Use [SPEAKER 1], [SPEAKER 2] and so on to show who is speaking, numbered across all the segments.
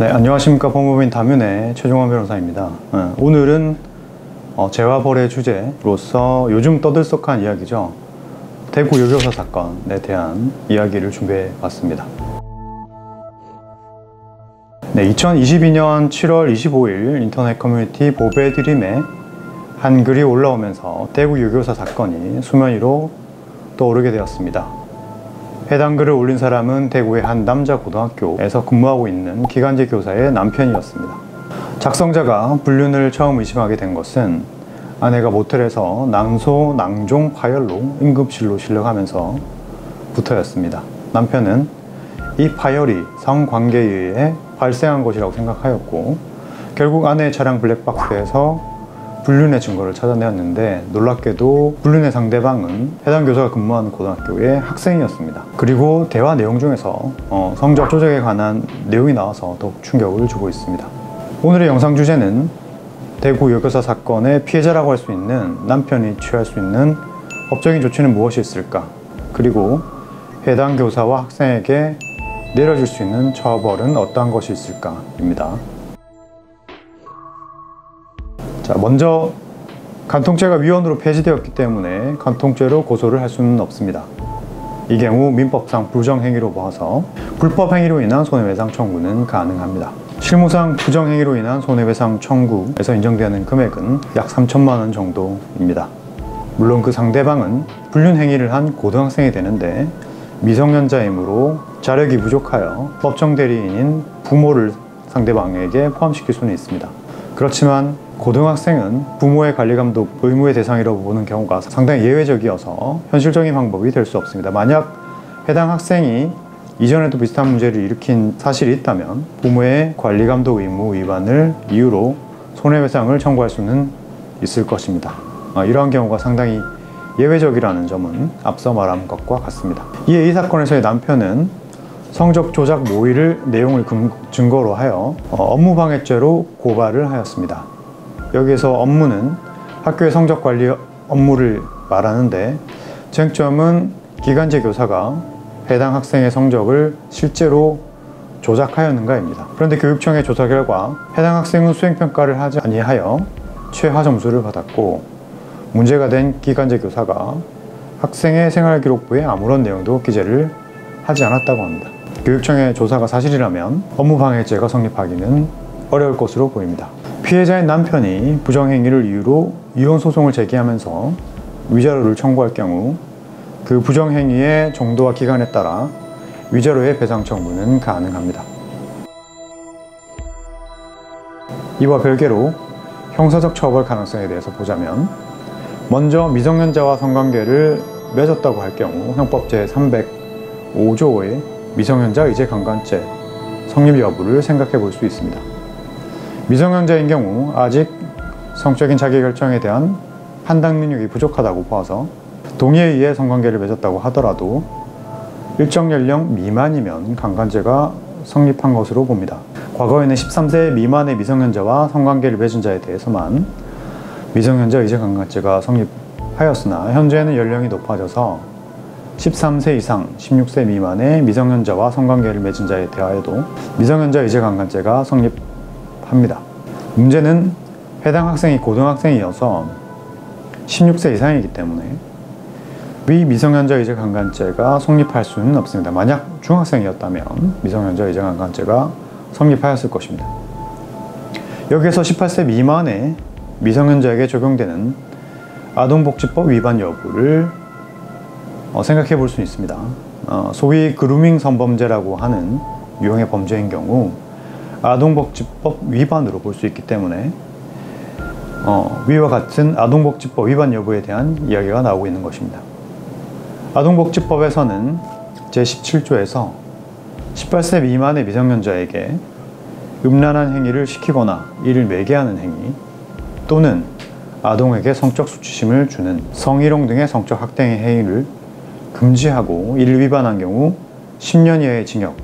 [SPEAKER 1] 네, 안녕하십니까. 법무법인 다문의 최종원 변호사입니다. 오늘은 재화벌의 주제로서 요즘 떠들썩한 이야기죠. 대구 요교사 사건에 대한 이야기를 준비해 봤습니다. 네, 2022년 7월 25일 인터넷 커뮤니티 보배드림에 한 글이 올라오면서 대구 요교사 사건이 수면 위로 떠오르게 되었습니다. 해당 글을 올린 사람은 대구의 한 남자 고등학교에서 근무하고 있는 기간제 교사의 남편이었습니다. 작성자가 불륜을 처음 의심하게 된 것은 아내가 모텔에서 낭소, 낭종, 파열로 응급실로 실려가면서 부터였습니다. 남편은 이 파열이 성관계에 의해 발생한 것이라고 생각하였고, 결국 아내의 차량 블랙박스에서 불륜의 증거를 찾아내었는데, 놀랍게도 불륜의 상대방은 해당 교사가 근무하는 고등학교의 학생이었습니다. 그리고 대화 내용 중에서 성적 조작에 관한 내용이 나와서 더욱 충격을 주고 있습니다. 오늘의 영상 주제는 대구 여교사 사건의 피해자라고 할 수 있는 남편이 취할 수 있는 법적인 조치는 무엇이 있을까, 그리고 해당 교사와 학생에게 내려질 수 있는 처벌은 어떠한 것이 있을까입니다. 자, 먼저 간통죄가 위헌으로 폐지되었기 때문에 간통죄로 고소를 할 수는 없습니다. 이 경우 민법상 부정행위로 봐서 불법행위로 인한 손해배상 청구는 가능합니다. 실무상 부정행위로 인한 손해배상 청구에서 인정되는 금액은 약 3천만 원 정도입니다. 물론 그 상대방은 불륜행위를 한 고등학생이 되는데, 미성년자이므로 자력이 부족하여 법정 대리인인 부모를 상대방에게 포함시킬 수는 있습니다. 그렇지만 고등학생은 부모의 관리감독 의무의 대상이라고 보는 경우가 상당히 예외적이어서 현실적인 방법이 될 수 없습니다. 만약 해당 학생이 이전에도 비슷한 문제를 일으킨 사실이 있다면 부모의 관리감독 의무 위반을 이유로 손해배상을 청구할 수는 있을 것입니다. 이러한 경우가 상당히 예외적이라는 점은 앞서 말한 것과 같습니다. 이에 이 사건에서의 남편은 성적 조작 모의를 내용을 증거로 하여 업무방해죄로 고발을 하였습니다. 여기에서 업무는 학교의 성적관리 업무를 말하는데, 쟁점은 기간제 교사가 해당 학생의 성적을 실제로 조작하였는가입니다. 그런데 교육청의 조사 결과 해당 학생은 수행평가를 하지 아니하여 최하 점수를 받았고, 문제가 된 기간제 교사가 학생의 생활기록부에 아무런 내용도 기재를 하지 않았다고 합니다. 교육청의 조사가 사실이라면 업무방해죄가 성립하기는 어려울 것으로 보입니다. 피해자인 남편이 부정행위를 이유로 이혼소송을 제기하면서 위자료를 청구할 경우 그 부정행위의 정도와 기간에 따라 위자료의 배상 청구는 가능합니다. 이와 별개로 형사적 처벌 가능성에 대해서 보자면, 먼저 미성년자와 성관계를 맺었다고 할 경우 형법 제305조의 미성년자 의제강간죄 성립 여부를 생각해 볼 수 있습니다. 미성년자인 경우 아직 성적인 자기결정에 대한 판단 능력이 부족하다고 봐서 동의에 의해 성관계를 맺었다고 하더라도 일정 연령 미만이면 강간죄가 성립한 것으로 봅니다. 과거에는 13세 미만의 미성년자와 성관계를 맺은 자에 대해서만 미성년자 의제강간죄가 성립하였으나, 현재는 연령이 높아져서 13세 이상 16세 미만의 미성년자와 성관계를 맺은 자에 대하여도 미성년자 의제강간죄가 성립합니다. 문제는 해당 학생이 고등학생이어서 16세 이상이기 때문에 위 미성년자 의제강간죄가 성립할 수는 없습니다. 만약 중학생이었다면 미성년자 의제강간죄가 성립하였을 것입니다. 여기에서 18세 미만의 미성년자에게 적용되는 아동복지법 위반 여부를 생각해 볼 수 있습니다. 소위 그루밍 성범죄라고 하는 유형의 범죄인 경우 아동복지법 위반으로 볼 수 있기 때문에 위와 같은 아동복지법 위반 여부에 대한 이야기가 나오고 있는 것입니다. 아동복지법에서는 제17조에서 18세 미만의 미성년자에게 음란한 행위를 시키거나 이를 매개하는 행위, 또는 아동에게 성적 수치심을 주는 성희롱 등의 성적 학대의 행위를 금지하고 이를 위반한 경우 10년 이하의 징역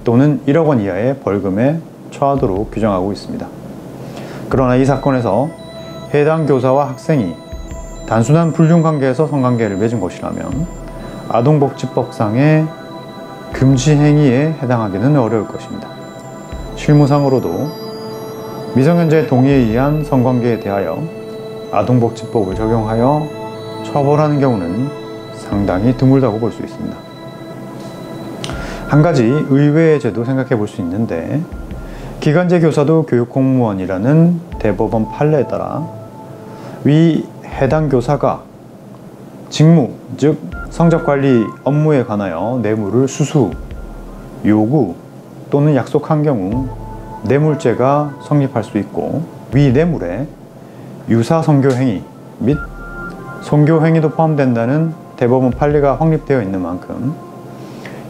[SPEAKER 1] 또는 1억 원 이하의 벌금에 처하도록 규정하고 있습니다. 그러나 이 사건에서 해당 교사와 학생이 단순한 불륜관계에서 성관계를 맺은 것이라면 아동복지법상의 금지 행위에 해당하기는 어려울 것입니다. 실무상으로도 미성년자의 동의에 의한 성관계에 대하여 아동복지법을 적용하여 처벌하는 경우는 상당히 드물다고 볼 수 있습니다. 한 가지 의외의 제도 생각해 볼 수 있는데, 기간제 교사도 교육공무원이라는 대법원 판례에 따라 위 해당 교사가 직무, 즉 성적관리 업무에 관하여 뇌물을 수수, 요구 또는 약속한 경우 뇌물죄가 성립할 수 있고, 위 뇌물에 유사 성교행위 및 성교행위도 포함된다는 대법원 판례가 확립되어 있는 만큼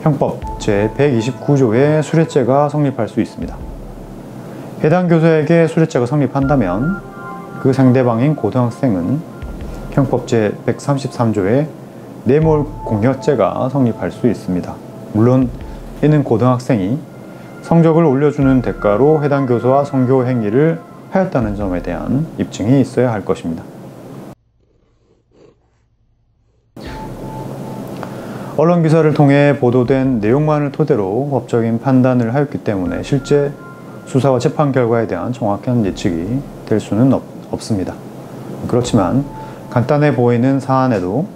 [SPEAKER 1] 형법 제129조의 수뢰죄가 성립할 수 있습니다. 해당 교사에게 수뢰죄가 성립한다면 그 상대방인 고등학생은 형법 제133조의 뇌물 공여죄가 성립할 수 있습니다. 물론 이는 고등학생이 성적을 올려주는 대가로 해당 교사와 성교 행위를 하였다는 점에 대한 입증이 있어야 할 것입니다. 언론 기사를 통해 보도된 내용만을 토대로 법적인 판단을 하였기 때문에 실제 수사와 재판 결과에 대한 정확한 예측이 될 수는 없습니다. 그렇지만 간단해 보이는 사안에도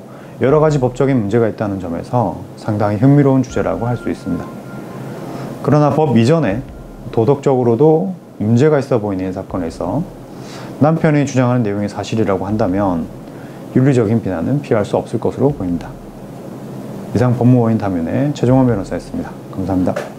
[SPEAKER 1] 여러 가지 법적인 문제가 있다는 점에서 상당히 흥미로운 주제라고 할 수 있습니다. 그러나 법 이전에 도덕적으로도 문제가 있어 보이는 이 사건에서 남편이 주장하는 내용이 사실이라고 한다면 윤리적인 비난은 피할 수 없을 것으로 보입니다. 이상 법무법인 담윤의 최종원 변호사였습니다. 감사합니다.